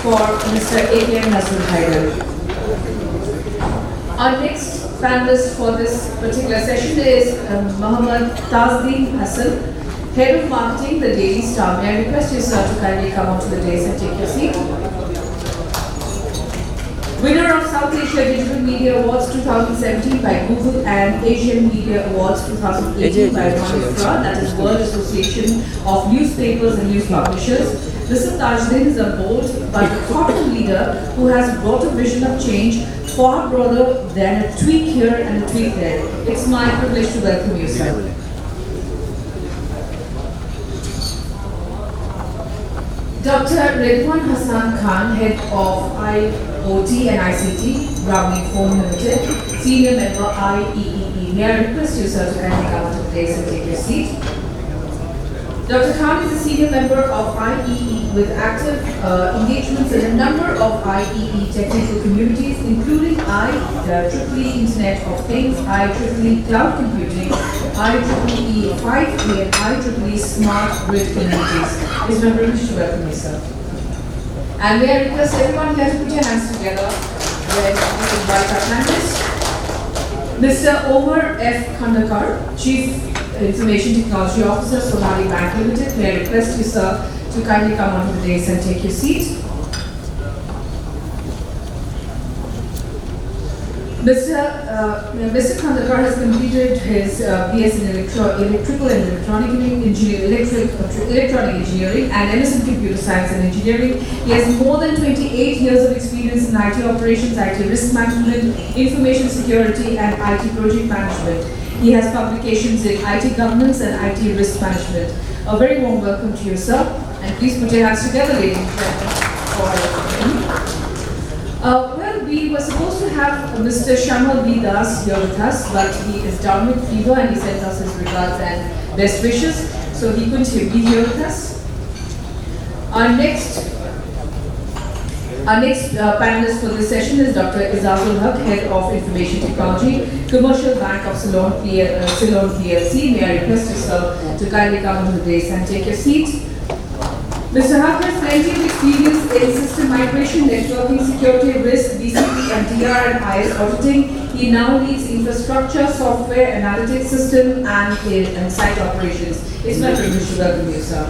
for Mr. AKM Nazrul Haider. Our next panelist for this particular session is Tajdin Hassan, Head of Marketing, the Daily Star. May I request you, sir, to kindly come onto the dais and take your seat. Winner of South Asia Digital Media Awards 2017 by Google and Asian Media Awards 2018 by WANIFRA, that is World Association of Newspapers and News Publishers. Mr. Tajdin is a bold but thoughtful leader who has brought a vision of change far broader than a tweak here and a tweak there. It's my privilege to welcome you, sir. Dr. Reduan Hasan, Head of IoT and ICT, Grameenphone Ltd, Senior Member IEEE. May I request you, sir, to kindly come to the dais and take your seat. Dr. Khan is a senior member of IEEE with active engagements in a number of IEEE technical communities, including IEEE Internet of Things, IEEE Cloud Computing, IEEE 5G, and IEEE Smart Grid Communities. It's my privilege to welcome you, sir. And may I request everyone here to put your hands together when we invite our panelists. Mr. Omar F Khandaker, Chief Information Technology Officer, Sonali Bank Ltd. May I request you, sir, to kindly come onto the dais and take your seat. Mr. Khandaker has completed his BS in Electrical and Electronic Engineering and MS in Computer Science and Engineering. He has more than 28 years of experience in IT operations, IT risk management, information security, and IT project management. He has publications in IT governance and IT risk management. A very warm welcome to you, sir. And please put your hands together, ladies and gentlemen. Well, we were supposed to have Mr. Shamal B. Das here with us, but he is down with fever and he sent us his regards and best wishes, so he couldn't be here with us. Our next panelist for this session is Dr. Ijazul Haque, Head of Information Technology, Commercial Bank of Ceylon PLC. May I request you, sir, to kindly come to the dais and take your seat. Mr. Haque has plenty of experience in system migration, networking, security, risk, BCP, and DR and IS auditing. He now leads infrastructure, software, analytics system, and site operations. It's my privilege to welcome you, sir.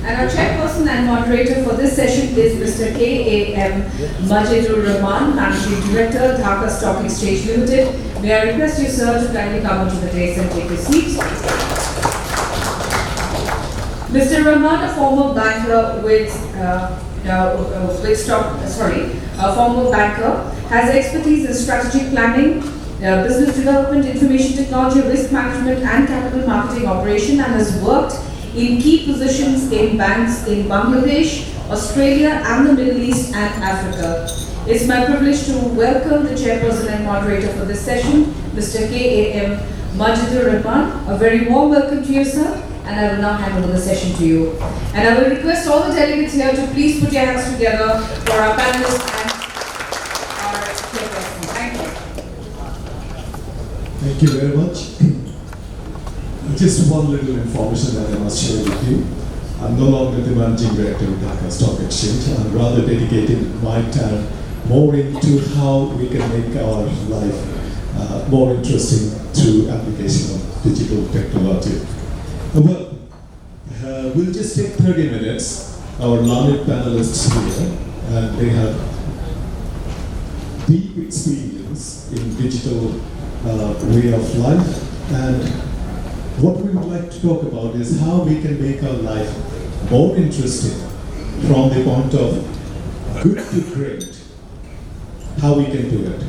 And our chairperson and moderator for this session is Mr. A M Majedur Rahman, Managing Director, Dhaka Stock Exchange Limited. May I request you, sir, to kindly come onto the dais and take your seat. Mr. Rahman, a former banker has expertise in strategic planning, business development, information technology, risk management, and capital marketing operation, and has worked in key positions in banks in Bangladesh, Australia, and the Middle East and Africa. It's my privilege to welcome the chairperson and moderator for this session, Mr. A M Majedur Rahman. A very warm welcome to you, sir. And I will now hand over the session to you. And I will request all the delegates here to please put your hands together for our panelists and our chairperson. Thank you. Thank you very much. Just one little information that I must share with you. I'm no longer the Managing Director of Dhaka Stock Exchange. I'm rather dedicating my time more into how we can make our life more interesting through application of digital technology. Well, we'll just take 30 minutes. Our learned panelists here, and they have deep experience in digital way of life. And what we would like to talk about is how we can make our life more interesting from the point of good to great, how we can do it.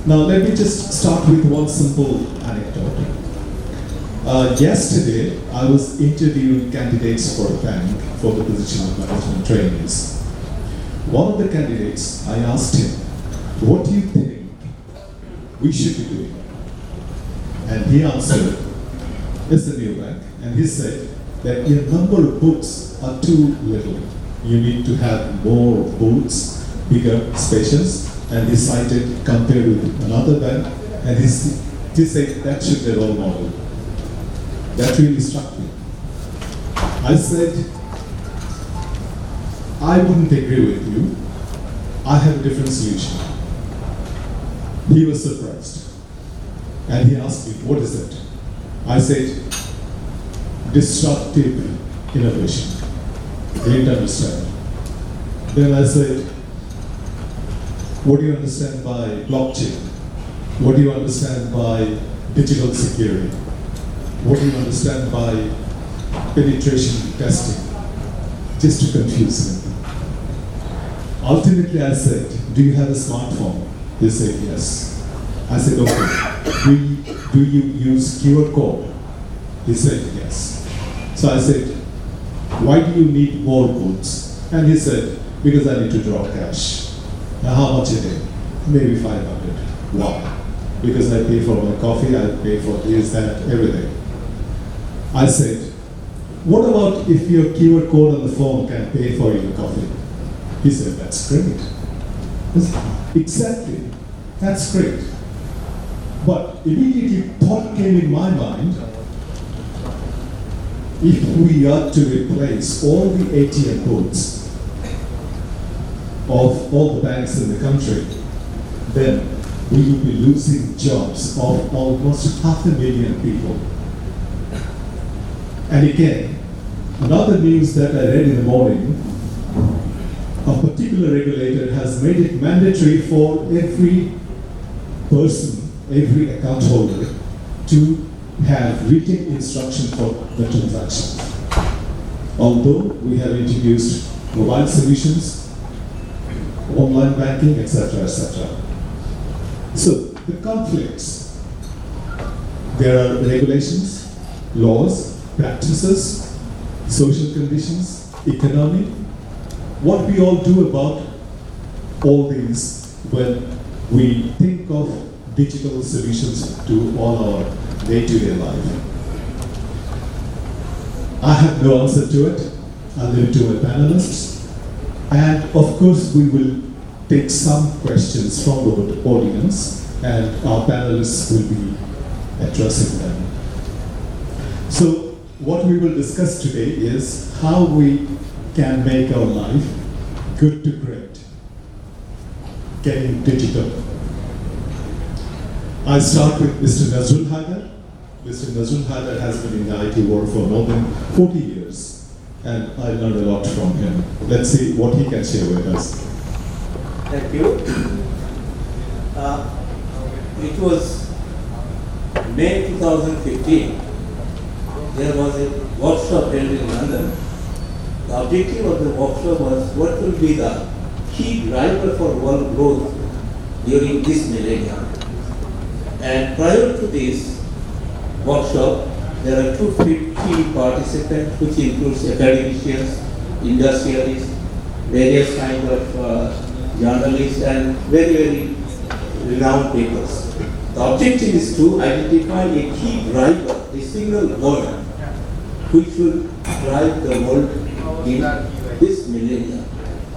Now, let me just start with one simple anecdote. Yesterday, I was interviewing candidates for a bank for the position of management trainees. One of the candidates, I asked him, what do you think we should be doing? And he answered, it's a new bank. And he said that your number of books are too little. You need to have more booths, bigger spaces. And he cited, compared with another bank, and he said that should be a role model. That really struck me. I said, I wouldn't agree with you. I have a different solution. He was surprised. And he asked me, what is it? I said, disruptive innovation. He didn't understand. Then I said, what do you understand by blockchain? What do you understand by digital security? What do you understand by penetration testing? Just to confuse him. Ultimately I said, do you have a smartphone? He said, yes. I said, okay. Do you use QR code? He said, yes. So I said, why do you need more goods? And he said, because I need to draw cash. Now how much a day? Maybe 500. Why? Because I pay for my coffee, I pay for this, that, everything. I said, what about if your QR code on the phone can pay for your coffee? He said, that's great. Exactly, that's great. But immediately thought came in my mind, if we are to replace all the ATM booths of all the banks in the country, then we will be losing jobs of almost 500,000 people. And again, another news that I read in the morning, a particular regulator has made it mandatory for every person, every account holder, to have written instruction for the transaction. Although we have introduced mobile solutions, online banking, etc., etc. So the conflicts, there are regulations, laws, practices, social conditions, economy. What we all do about all these when we think of digital solutions to all our day-to-day life. I have no answer to it. I'll leave it to my panelists. And of course, we will take some questions from the audience, and our panelists will be addressing them. So, what we will discuss today is how we can make our life good to great, getting digital. I start with Mr. Nazrul Haider. Mr. Nazrul Haider has been in the IT world for more than 40 years, and I learned a lot from him. Let's see what he can share with us. Thank you. It was May 2015. There was a workshop held in London. The objective of the workshop was what will be the key driver for world growth during this millennium. And prior to this workshop, there are 250 participants, which includes academicians, industrialists, various kinds of journalists, and very, very renowned papers. The objective is to identify a key driver, a single word, which will drive the world in this millennium.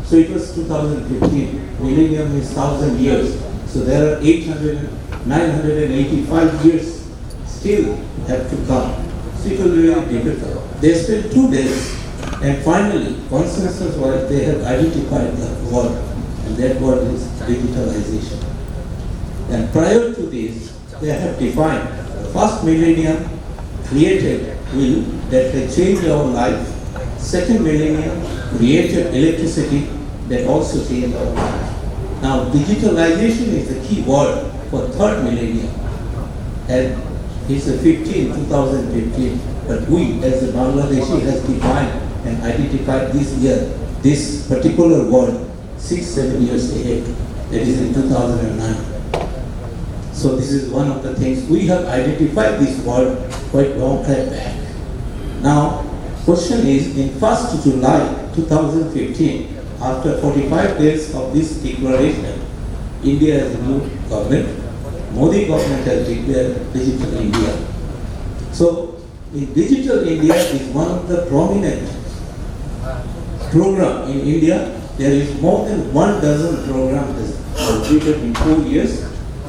So it was 2015. Millennium is 1,000 years. So there are 985 years still have to come. So it will be very difficult. They spent 2 days, and finally, consensus was they have identified the word, and that word is digitalization. And prior to this, they have defined the first millennium created will that can change our life. Second millennium created electricity that also changed our life. Now, digitalization is the key word for third millennium, and it's a 2015. But we, as a Bangladeshi, has defined and identified this year, this particular word, 6-7 years ahead. That is in 2009. So this is one of the things we have identified this word quite long time back. Now, question is, in 1st July 2015, after 45 days of this declaration, India has a new government. Modi government has declared Digital India. So, in Digital India is one of the prominent program in India. There is more than 12 programs completed in 4 years.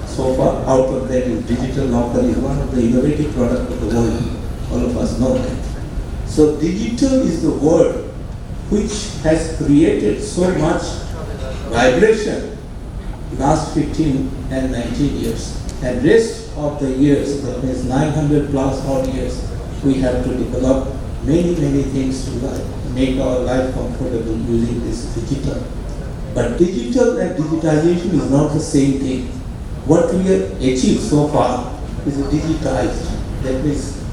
So far, out of that is digital locker is one of the innovative products of the world. All of us know that. So digital is the word which has created so much vibration last 15 and 19 years. And rest of the years, that means 900 plus odd years, we have to develop many things to make our life comfortable using this digital. But digital and digitization is not the same thing. What we have achieved so far is digitized. That means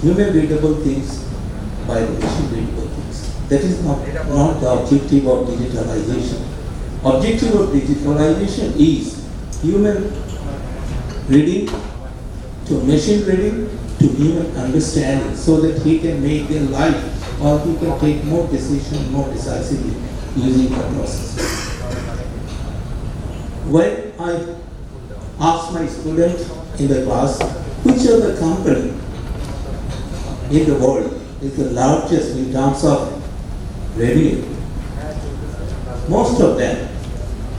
human readable things by the machine readable things. That is not the objective of digitalization. Objective of digitalization is human reading to machine reading to human understanding, so that he can make their life, or he can take more decisions more decisively using the process. When I asked my students in the class, which of the company in the world is the largest in terms of revenue, most of them,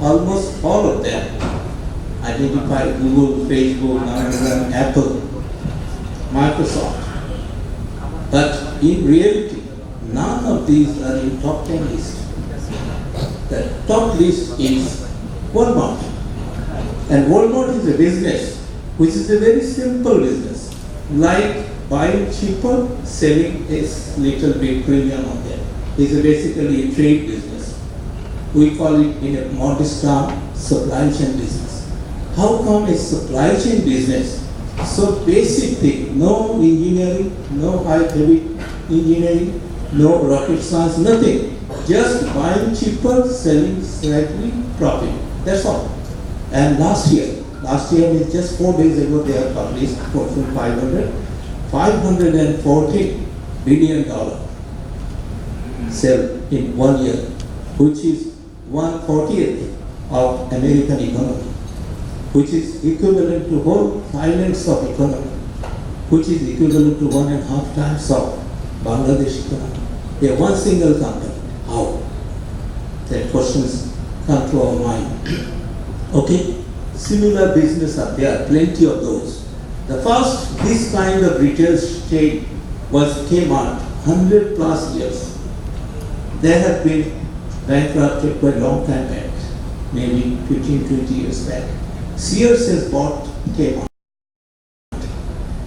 almost all of them, identify Google, Facebook, Amazon, Apple, Microsoft. But in reality, none of these are in top 10 list. The top list is Walmart. And Walmart is a business which is a very simple business, like buying cheaper, selling a little bit premium on them. It's basically a trade business. We call it in a modest term, supply chain business. How come a supply chain business, so basic thing, no engineering, no high-heavy engineering, no rocket science, nothing. Just buying cheaper, selling slightly profit. That's all. And last year means just 4 days ago, they have published Fortune 500, $540 billion sell in 1 year, which is 1/40th of American economy, which is equivalent to whole Thailand's of economy, which is equivalent to 1.5 times of Bangladesh economy. They are one single company. How? That questions come to our mind. Okay, similar business are there, plenty of those. The first, this kind of retail chain came out 100 plus years. They have been bankrupted for a long time back, maybe 15-20 years back. Sears has bought Kmart.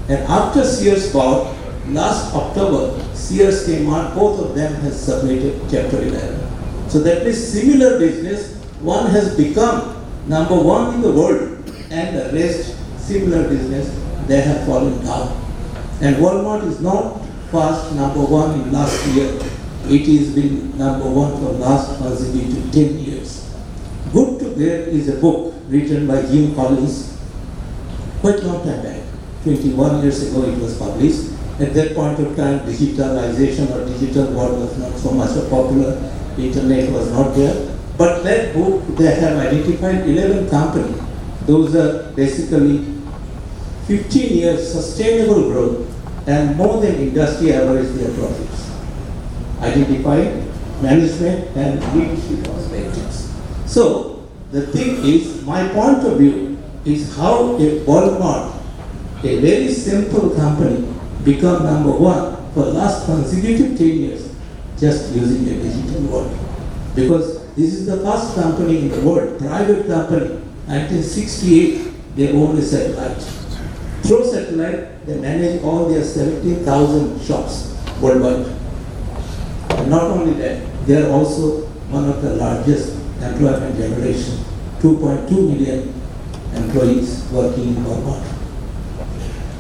And after Sears bought, last October, Sears Kmart, both of them has submitted Chapter 11. So that means similar business, one has become number one in the world, and the rest, similar business, they have fallen down. And Walmart is not first number one in last year. It has been number one for last consecutive 10 years. Good to Great is a book written by Jim Collins quite a long time back. 21 years ago it was published. At that point of time, digitalization or digital world was not so much popular. Internet was not there. But that book, they have identified 11 companies. Those are basically 15 years sustainable growth and more than industry average their profits. Identified management and leadership perspectives. So the thing is, my point of view is how a Walmart, a very simple company, become number one for last consecutive 10 years just using a digital world. Because this is the first company in the world, private company. 1968, they own a satellite. Through satellite, they manage all their 17,000 shops worldwide. And not only that, they are also one of the largest employment generation. 2.2 million employees working in Walmart.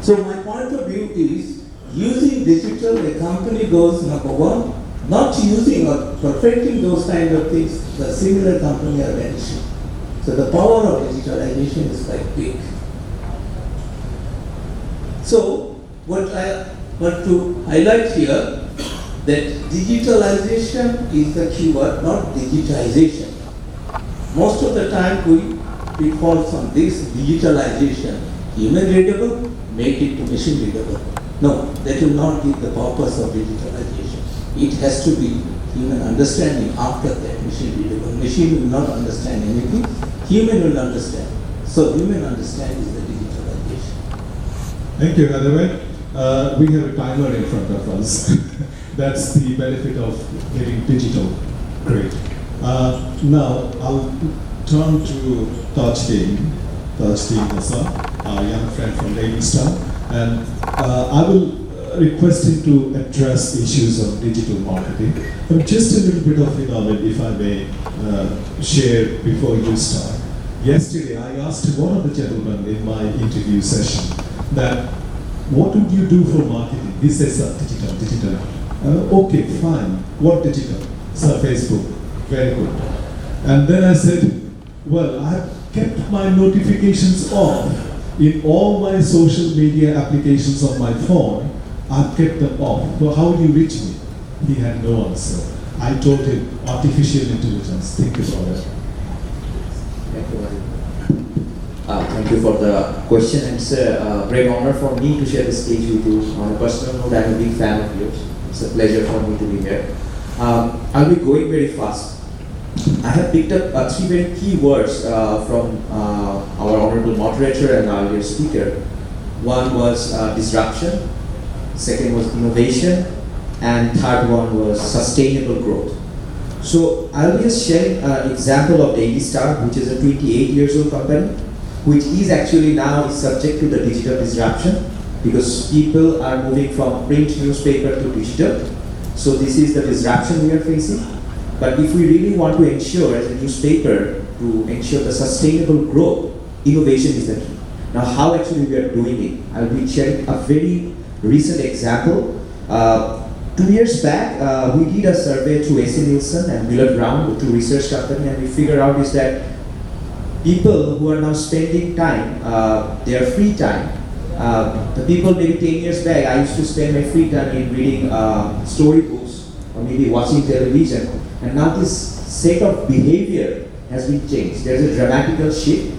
So my point of view is, using digital, the company goes number one. Not using or perfecting those kind of things, the similar company are vanishing. So the power of digitalization is quite big. So what I want to highlight here, that digitalization is the keyword, not digitization. Most of the time we fall on this digitalization. Human readable, make it to machine readable. No, that will not be the purpose of digitalization. It has to be human understanding after that machine readable. Machine will not understand anything, human will understand. So human understanding is the digitalization. Thank you, Khandaker. We have a timer in front of us. That's the benefit of getting digital. Great. Now I'll turn to Tajdin Hassan, our young friend from Daily Star, and I will request him to address issues of digital marketing. But just a little bit of if I may share before you start. Yesterday I asked one of the gentlemen in my interview session that what would you do for marketing? He says digital. Okay, fine. What digital? So Facebook. Very good. And then I said, well, I have kept my notifications off in all my social media applications on my phone. I've kept them off. So how do you reach me? He had no answer. I told him, artificial intelligence. Think about it. Thank you for the question, and it's a great honor for me to share the stage with you. On a personal note, I'm a big fan of yours. It's a pleasure for me to be here. I'll be going very fast. I have picked up three very key words from our honorable moderator and our dear speaker. One was disruption, second was innovation, and third one was sustainable growth. So I'll be just sharing an example of Daily Star, which is a 28 years old company, which is actually now subject to the digital disruption because people are moving from print newspaper to digital. So this is the disruption we are facing. But if we really want to ensure as a newspaper to ensure the sustainable growth, innovation is the key. Now how actually we are doing it? I'll be sharing a very recent example. 2 years back, we did a survey through AC Nielsen and Miller Brown, two research company, and we figured out is that people who are now spending time, their free time, the people maybe 10 years back, I used to spend my free time in reading storybooks or maybe watching television, and now this set of behavior has been changed. There's a dramatical shift.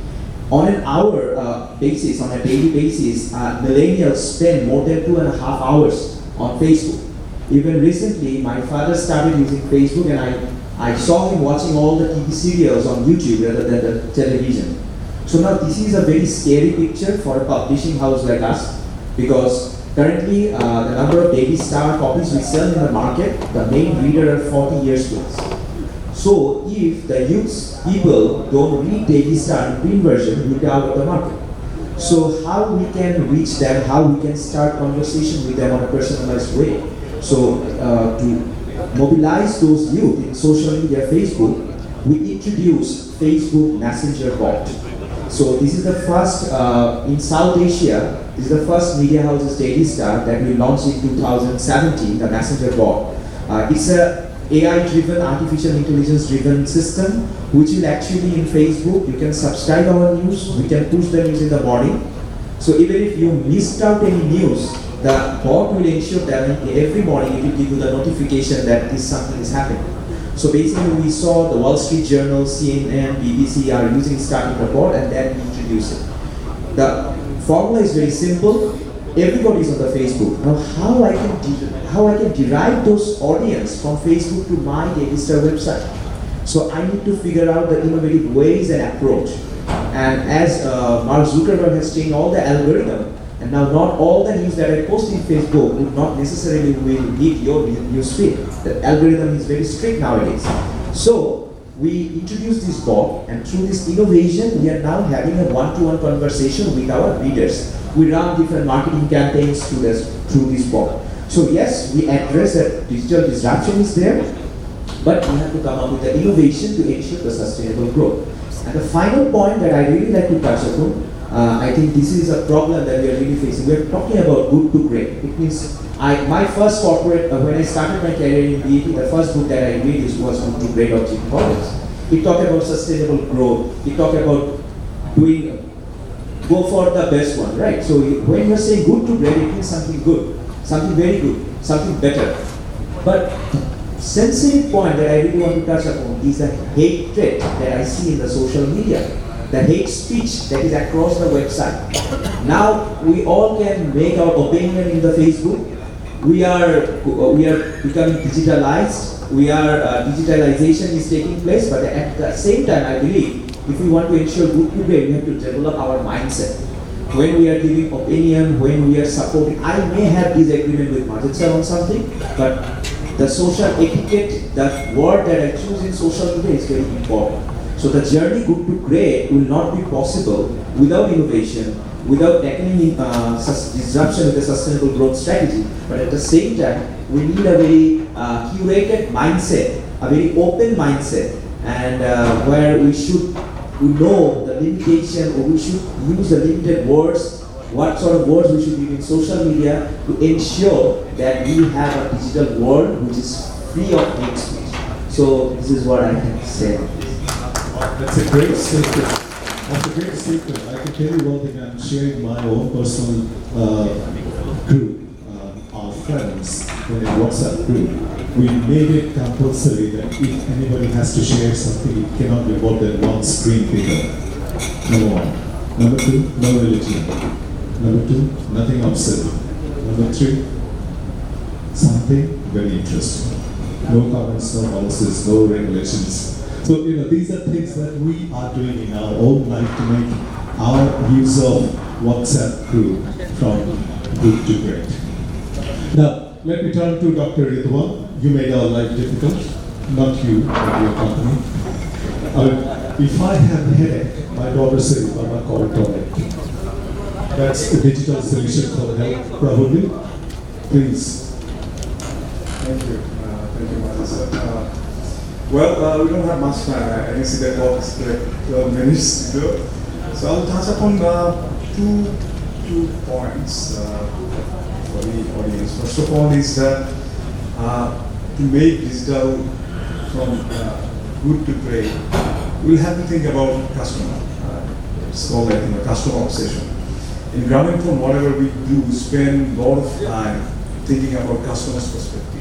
On an hour basis, on a daily basis, millennials spend more than 2.5 hours on Facebook. Even recently, my father started using Facebook, and I saw him watching all the TV serials on YouTube rather than the television. So now this is a very scary picture for a publishing house like us, because currently the number of Daily Star copies we sell in the market, the main reader are 40 years plus. So if the youth people don't read Daily Star in print version, we'll be out of the market. So how we can reach them, how we can start conversation with them on a personalized way. So to mobilize those youth in social media, Facebook, we introduced Facebook Messenger bot. So this is the first, in South Asia, this is the first media house's Daily Star that we launched in 2017, the Messenger bot. It's a AI-driven, artificial intelligence-driven system, which will actually in Facebook, you can subscribe our news, we can push the news in the morning. So even if you missed out any news, the bot will ensure that every morning it will give you the notification that something is happening. So basically we saw the Wall Street Journal, CNN, BBC are starting the bot, and then we introduce it. The formula is very simple. Everybody is on the Facebook. Now how I can derive those audience from Facebook to my Daily Star website? So I need to figure out the innovative ways and approach. And as Mark Zuckerberg has changed all the algorithm, and now not all the news that I post in Facebook would not necessarily will hit your newsfeed. The algorithm is very strict nowadays. So we introduced this bot, and through this innovation, we are now having a one-to-one conversation with our readers. We run different marketing campaigns through this bot. So yes, we address that digital disruption is there, but we have to come up with the innovation to ensure the sustainable growth. And the final point that I really like to touch upon, I think this is a problem that we are really facing. We are talking about good to great. It means my first corporate, when I started my career in BAT, the first book that I read was Good to Great of Jim Collins. It talked about sustainable growth. It talked about go for the best one, right? So when you're saying good to great, it means something good, something very good, something better. But sensitive point that I really want to touch upon is the hatred that I see in the social media, the hate speech that is across the website. Now we all can make our opinion in the Facebook. We are becoming digitalized. Digitalization is taking place, but at the same time, I believe if we want to ensure good to great, we have to develop our mindset. when we are giving opinion, when we are supporting. I may have disagreement with Majid sir on something, but the social etiquette, that word that I choose in social media is very important. So the journey good to great will not be possible without innovation, without tackling disruption with a sustainable growth strategy. But at the same time, we need a very curated mindset, a very open mindset, and where we should know the limitation, or we should use the limited words, what sort of words we should use in social media to ensure that we have a digital world which is free of hate speech. So this is what I have to say. That's a great statement. That's a great statement. I can tell you one thing. I'm sharing my own personal group, our friends, in a WhatsApp group. We made it compulsory that if anybody has to share something, it cannot be more than one screen figure. Number one. Number two, no religion. Number two, nothing obscene. Number three, something very interesting. No comments, no policies, no regulations. So, these are things that we are doing in our own life to make our use of WhatsApp group from good to great. Now, let me turn to Dr. Reduan. You made our life difficult, not you, but your company. If I have a headache, my daughter says, Mama, call tonic. That's the digital solution for health, probably. Please. Thank you. Thank you, Master. Well, we don't have much time. I can see that talk is like 12 minutes to go. So I'll touch upon two points for the audience. First of all is that to make digital from good to great, we'll have to think about customer. It's called like customer obsession. In Grameenphone, whatever we do, we spend a lot of time thinking about customer's perspective.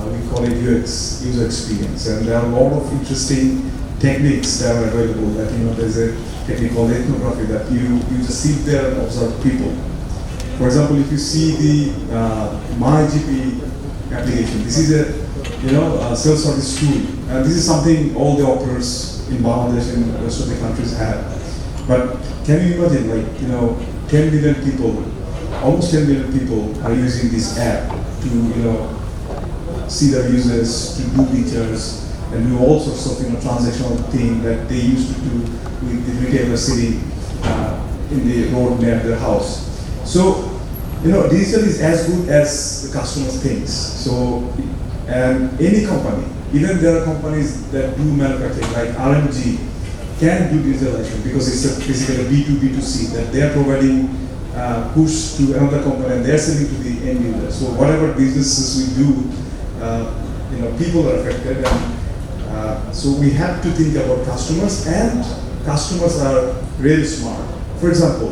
We call it UX, user experience, and there are a lot of interesting techniques that are available. That there's a technique called ethnography that you just sit there and observe people. For example, if you see the MyGP application, this is a self-service tool, and this is something all the operators in Bangladesh and the rest of the countries have. But can you imagine, 10 million people, almost 10 million people are using this app to see their users, to do features, and do all sorts of transactional thing that they used to do with the retailer sitting in the road near their house. So, digital is as good as the customer thinks. So, and any company, even there are companies that do manufacturing, like RMG, can do digitalization because it's basically a B2B2C, that they are providing push to another company and they're selling to the end user. So whatever businesses we do, people are affected, and so we have to think about customers, and customers are really smart. For example,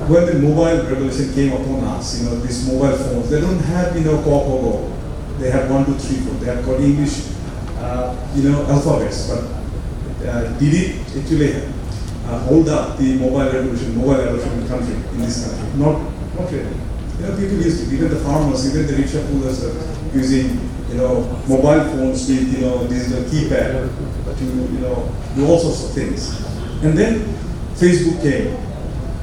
when the mobile revolution came upon us, these mobile phones, they don't have Go. They have 1, 2, 3, 4. They have got English, alphabets, but did it actually hold up the mobile revolution in the country, in this country? Not really. People used it. Even the farmers, even the rickshaw pullers are using, mobile phones with, digital keypad to, do all sorts of things. And then Facebook came.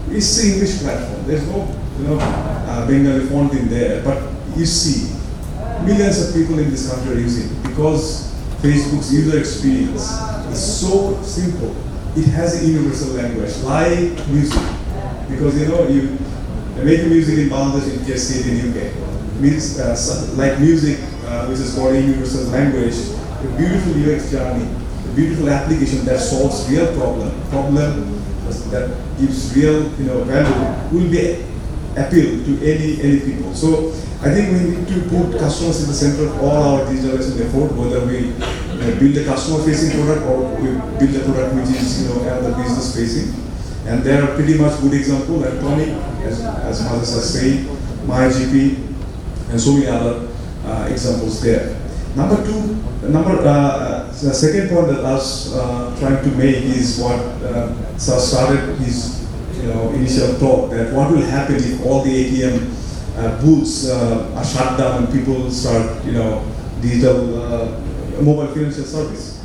It's the English platform. There's no, Bengali font in there, but you see, millions of people in this country are using it because Facebook's user experience is so simple. It has a universal language, like music. Because you make music in Bangladesh, you just see it in UK. Like music, which is called a universal language, a beautiful UX journey, a beautiful application that solves real problem that gives real value, will be appeal to any people. So I think we need to put customers in the center of all our digitalization effort, whether we build a customer-facing product or we build a product which is another business-facing. And there are pretty much good examples, electronic, as Master said, MyGP, and so many other examples there. The second point that I was trying to make is what Sir started his initial talk, that what will happen if all the ATM booths are shut down and people start digital mobile financial service.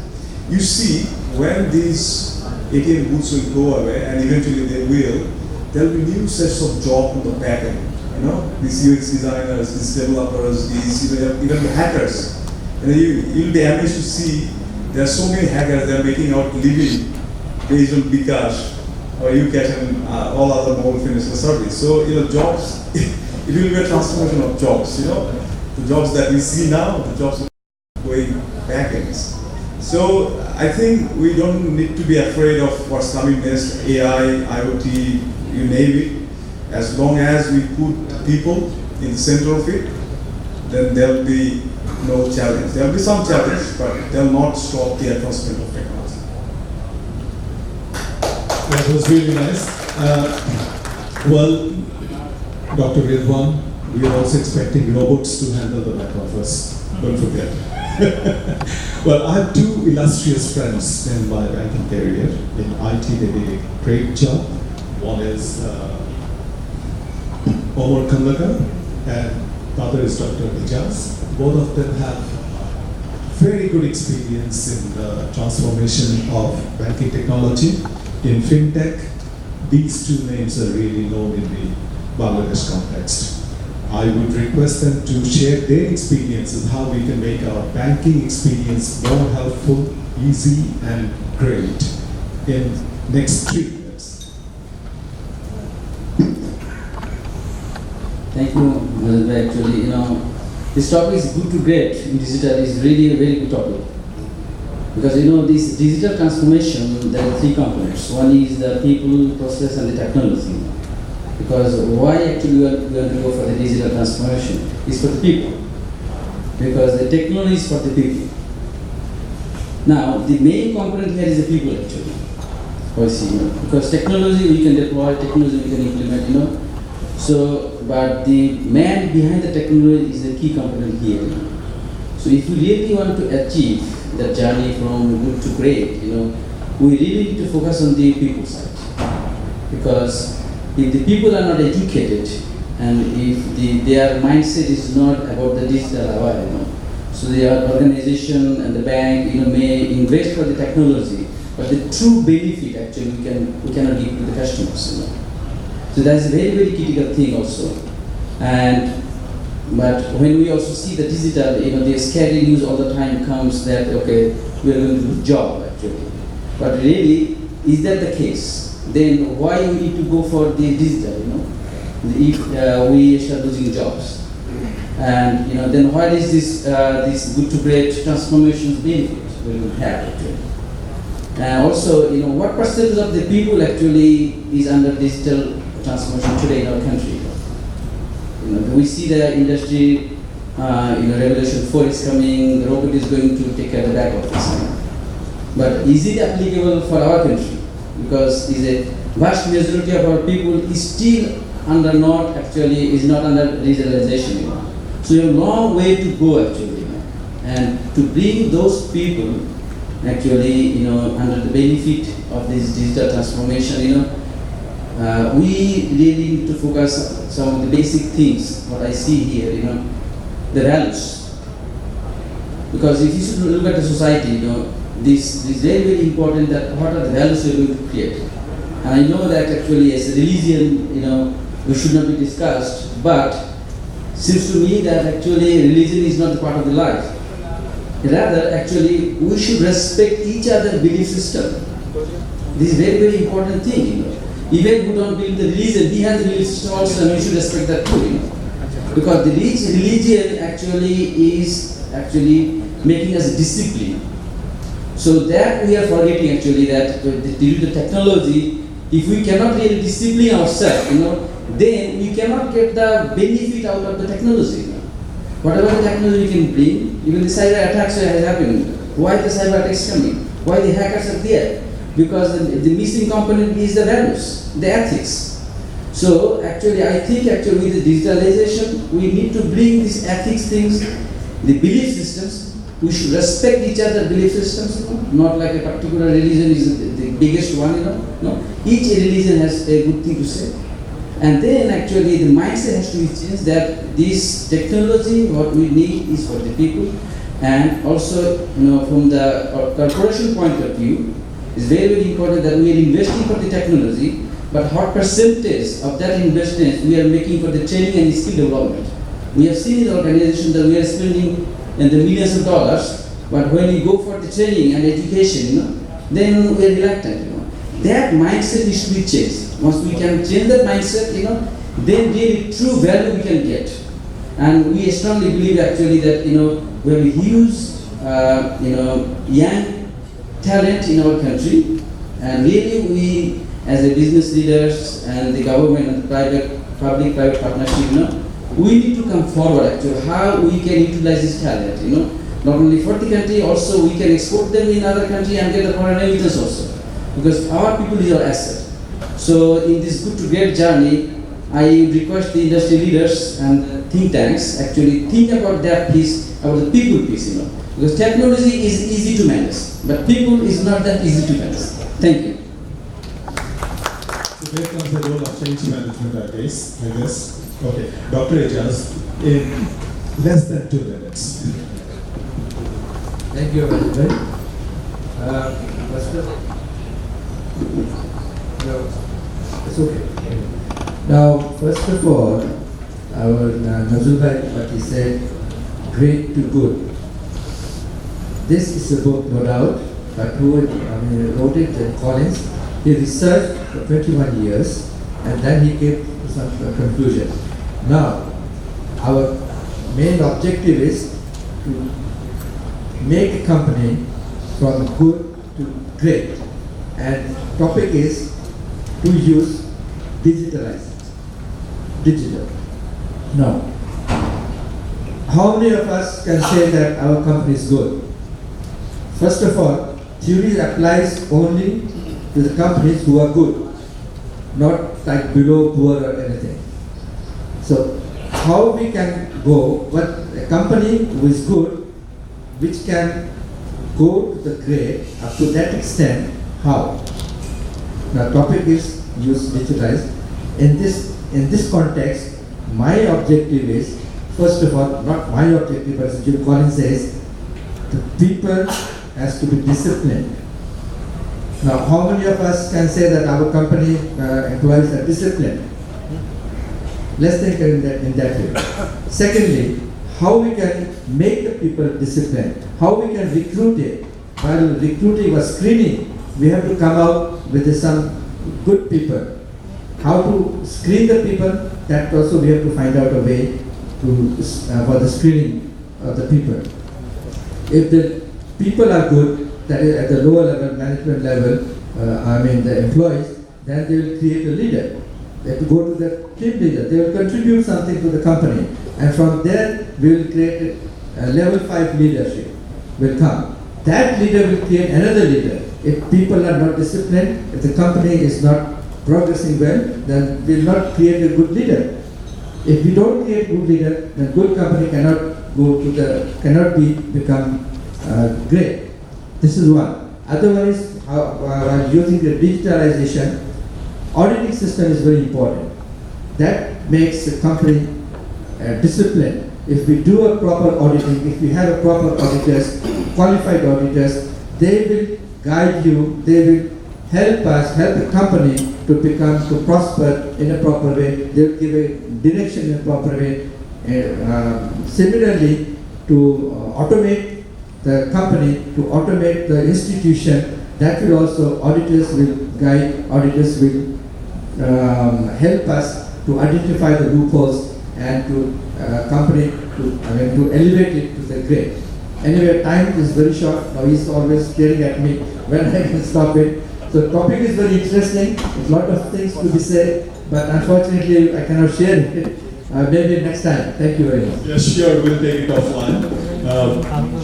You see, when these ATM booths will go away, and eventually they will, there will be new sets of jobs on the back end. You know, these UX designers, these developers, these even the hackers. You'll be amazed to see there are so many hackers that are making out living based on Bikash or Ucash and all other mobile financial service. So jobs, it will be a transformation of jobs. The jobs that we see now, the jobs going back ends. So I think we don't need to be afraid of what's coming next, AI, IoT, you name it. As long as we put people in the center of it, then there will be no challenge. There will be some challenge, but they will not stop the advancement of technology. That was really nice. Well, Dr. Reduan, we are also expecting robots to handle the back office. Don't forget. Well, I have two illustrious friends in my banking career. In IT, they did a great job. One is Omar F Khandaker, and the other is Dr. Ijaz. Both of them have very good experience in the transformation of banking technology. In fintech, these two names are really known in the Bangladesh context. I would request them to share their experiences, how we can make our banking experience more helpful, easy, and great in next 3 minutes. Thank you, Majedur. Actually, this topic is good to great in digital is really a very good topic. Because this digital transformation, there are 3 components. One is the people, process, and the technology. Because why actually we want to go for the digital transformation is for the people. Because the technology is for the people. Now, the main component here is the people actually. Because technology we can deploy, technology we can implement, So, but the man behind the technology is the key component here. So if we really want to achieve the journey from good to great, we really need to focus on the people side. Because if the people are not educated and if their mindset is not about the digital aware, so the organization and the bank, may invest for the technology, but the true benefit actually we cannot give to the customers, So that's a very, very critical thing also. But when we also see the digital, the scary news all the time comes that, okay, we are going to lose job actually. But really, is that the case? Then why we need to go for the digital, if we start losing jobs? And, then what is this good to great transformation benefit we will have actually? And also, what percentage of the people actually is under digital transformation today in our country? We see the industry, Revolution 4 is coming, the robot is going to take care of the back office. But is it applicable for our country? Because is a vast majority of our people is still is not under digitalization. So we have a long way to go actually. And to bring those people actually, under the benefit of this digital transformation, we really need to focus on some of the basic things, what I see here, the values. Because if you should look at the society, this is very, very important that what are the values we are going to create. And I know that actually as a religion, we should not be discussed, but seems to me that actually religion is not the part of the life. Rather, actually, we should respect each other's belief system. This is very, very important thing, Even who don't believe the religion, he has the belief system also, and we should respect that too, Because the religion actually is making us discipline. So that we are forgetting actually that due to the technology, if we cannot really discipline ourselves, then we cannot get the benefit out of the technology. Whatever the technology we can bring, even the cyber attacks are happening. Why the cyber attacks coming? Why the hackers are there? Because the missing component is the values, the ethics. So actually, I think with the digitalization, we need to bring these ethics things, the belief systems. We should respect each other's belief systems, not like a particular religion is the biggest one, No, each religion has a good thing to say. And then actually the mindset has to be changed that this technology, what we need is for the people. And also, from the corporation point of view, it's very, very important that we are investing for the technology, but what percentage of that investment we are making for the training and skill development? We have seen in the organization that we are spending in the millions of dollars, but when we go for the training and education, then we are reluctant. That mindset needs to be changed. Once we can change that mindset, then really true value we can get. And we strongly believe actually that we have a huge young talent in our country, and really we as a business leaders and the government and the public-private partnership, we need to come forward actually how we can utilize this talent. Not only for the country, also we can export them in other country and get the foreign remittance also, because our people is our asset. So in this good to great journey, I request the industry leaders and think tanks actually think about that piece, about the people piece, because technology is easy to manage, but people is not that easy to manage. Thank you. So here comes the role of change management, I guess. Okay, Dr. Ijaz, in less than 2 minutes. Thank you very much. It's okay. Now, first of all, our Nazrul Haider, what he said, great to good. This is a book, no doubt, but who wrote it, Collins. He researched for 21 years and then he came to some conclusion. Now, our main objective is to make a company from good to great, and topic is to use digital. Now, how many of us can say that our company is good? First of all, theory applies only to the companies who are good, not like below, poor or anything. So, how we can go, but a company who is good, which can go to the grade up to that extent, how? Now, topic is use digitalized. In this context, my objective is, first of all, not my objective, but as Jim Collins says, the people has to be disciplined. Now, how many of us can say that our company employees are disciplined? Let's think in that way. Secondly, how we can make the people disciplined, how we can recruit it. While recruiting or screening, we have to come out with some good people. How to screen the people, that also we have to find out a way to for the screening of the people. If the people are good, that is at the lower level, management level, the employees, then they will create a leader. They have to go to the team leader. They will contribute something to the company. And from there, we will create a level 5 leadership will come. That leader will create another leader. If people are not disciplined, if the company is not progressing well, then we will not create a good leader. If we don't create a good leader, then good company cannot become great. This is one. Otherwise, while using the digitalization, auditing system is very important. That makes the company disciplined. If we do a proper auditing, if we have a proper auditors, qualified auditors, they will guide you, they will help us, help the company to prosper in a proper way. They will give a direction in a proper way. Similarly, to automate the company, to automate the institution, that will also, auditors will guide, auditors will help us to identify the loopholes and to company to elevate it to the grade. Anyway, time is very short. Now he's always staring at me when I can stop it. So the topic is very interesting. There's a lot of things to be said, but unfortunately I cannot share it. Maybe next time. Thank you very much. Yes, sure, we'll take it offline.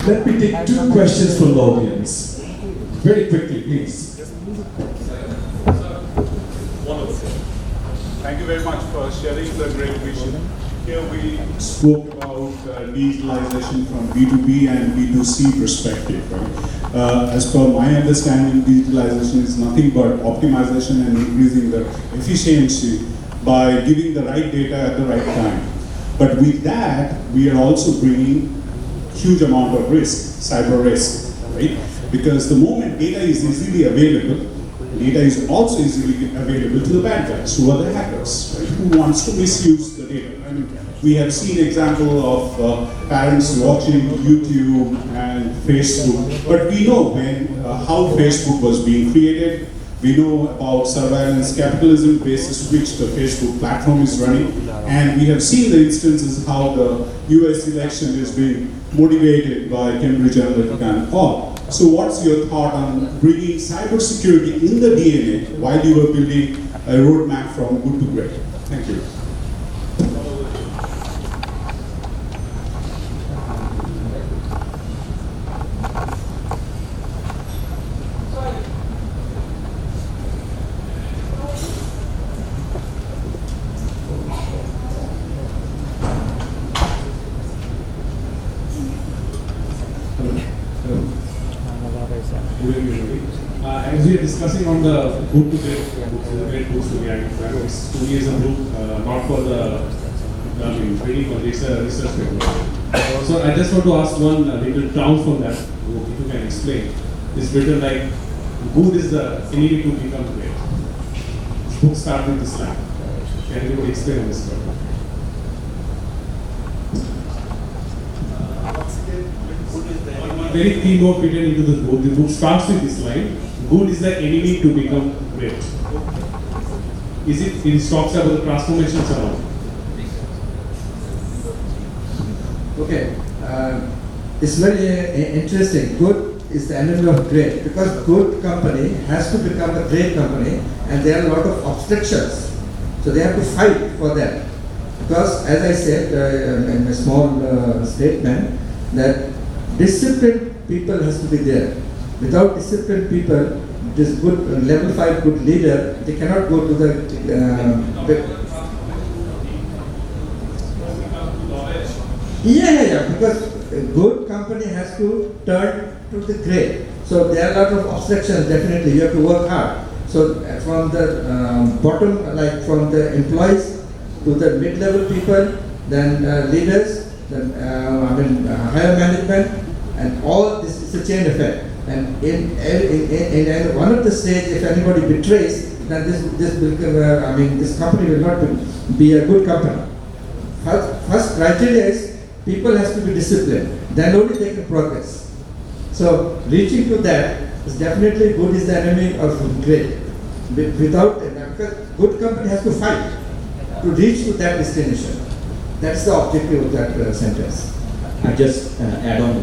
Let me take 2 questions from the audience. Very quickly, please. Thank you very much for sharing the great vision. Here we spoke about digitalization from B2B and B2C perspective. Right? As per my understanding, digitalization is nothing but optimization and increasing the efficiency by giving the right data at the right time. But with that, we are also bringing huge amount of risk, cyber risk, right? Because the moment data is easily available, Data is also easily available to the bad guys, who are the hackers, right, who wants to misuse the data. I mean, we have seen example of parents watching YouTube and Facebook, but we know how Facebook was being created. We know about surveillance capitalism basis which the Facebook platform is running, and we have seen the instances how the US election is being motivated by Cambridge Analytica and all. So what's your thought on bringing cybersecurity in the DNA while you were building a roadmap from good to great? Thank you. As we are discussing on the good to great books to be added, it's truly is a book not for the training, but it's a research paper. So I just want to ask one little down from that, if you can explain. It's written like, good is the enemy to become great. This book starts with this line. Can you explain this further? One very key note written into the book. The book starts with this line: good is the enemy to become great. It talks about the transformations around. Okay, it's very interesting. Good is the enemy of great, because good company has to become a great company, and there are a lot of obstructions. So they have to fight for that. Because as I said in a small statement, that disciplined people has to be there. Without disciplined people, this good level 5 good leader, they cannot go to the because a good company has to turn to the great. So there are a lot of obstructions, definitely, you have to work hard. So from the bottom, like from the employees to the mid-level people, then leaders, then higher management, and all this is a chain effect. And in one of the stage, if anybody betrays, then this company will not be a good company. First criteria is people has to be disciplined. Then only they can progress. So reaching to that is definitely good is the enemy of great. Without because good company has to fight to reach to that destination. That's the objective of that sentence. I just add on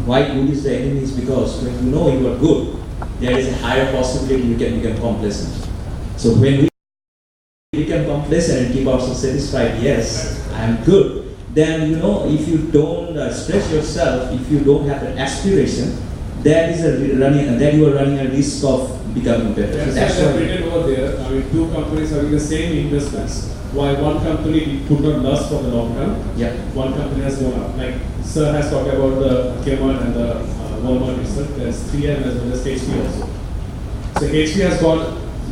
why good is the enemy is because when you know you are good, there is a higher possibility you can become complacent. So when we become complacent and keep ourselves satisfied, yes, I am good, then if you don't stretch yourself, if you don't have an aspiration, that is then you are running a risk of becoming better. Yeah, so that's why why written over there. Two companies having the same investments. Why one company could not last for the long term? Yeah. One company has gone up. Like Sir has talked about the Kmart and the Walmart itself. There's 3M as well as HP also. So HP has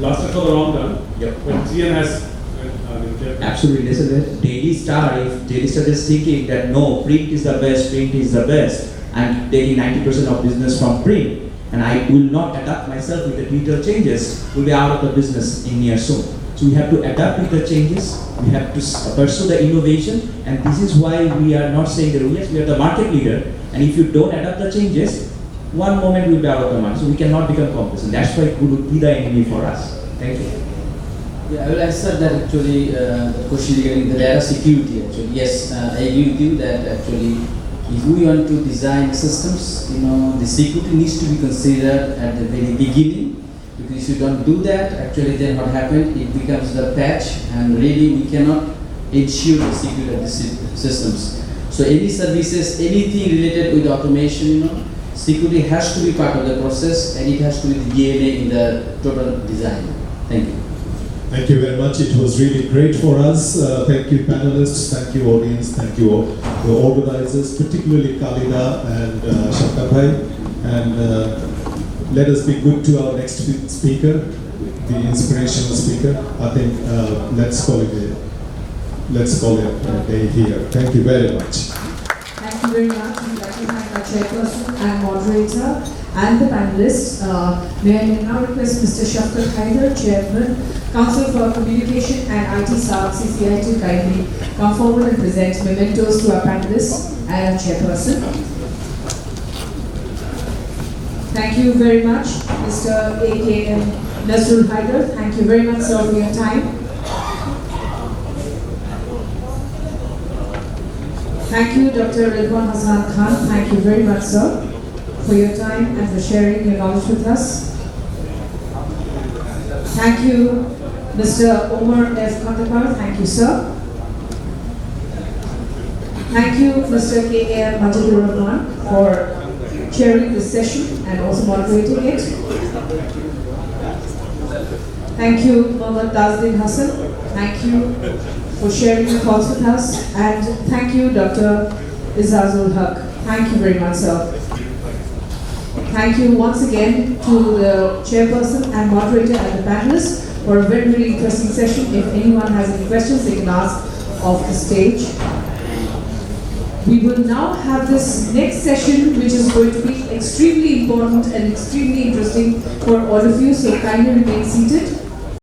lasted for the long run. Yep. But 3M has. Absolutely. Listen, Daily Star, if Daily Star is thinking that no, print is the best, I'm taking 90% of business from print, and I will not adapt myself with the digital changes, will be out of the business in near soon. So we have to adapt with the changes, we have to pursue the innovation, and this is why we are not saying that yes, we are the market leader, and if you don't adapt the changes, one moment we will be out of the market, so we cannot become complacent. That's why it would be the enemy for us. Thank you. Yeah, I will answer that actually, the question regarding the data security actually. Yes, I agree with you that actually if we want to design systems, the security needs to be considered at the very beginning, because if you don't do that, actually then what happened, it becomes the patch, and really we cannot ensure the security of the systems. So any services, anything related with automation, security has to be part of the process, and it has to be the DNA in the total design. Thank you. Thank you very much. It was really great for us. Thank you, panelists. Thank you, audience. Thank you, the organizers, particularly Khalida and Shankar Bhai. And let us be good to our next speaker, the inspirational speaker. I think let's call it a day here. Thank you very much. Thank you very much. We'd like to thank our chairperson and moderator and the panelists. May I now request Mr. Ijazul Haider, Chairman, Council for Communication and IT SARC CCI to kindly come forward and present mementos to our panelists and our Chairperson. Thank you very much, Mr. AKM Nazrul Haider. Thank you very much, sir, for your time. Thank you, Dr. Reduan Khan. Thank you very much, sir, for your time and for sharing your knowledge with us. Thank you, Mr. Omar F Khandaker. Thank you, sir. Thank you, Mr. A M Majedur Rahman, for chairing this session and also moderating it. Thank you, Tajdin Hassan. Thank you for sharing your thoughts with us. And thank you, Dr. Ijazul Haque. Thank you very much, sir. Thank you once again to the Chairperson and Moderator and the panelists for a very, very interesting session. If anyone has any questions, they can ask off the stage. We will now have this next session, which is going to be extremely important and extremely interesting for all of you, so kindly remain seated.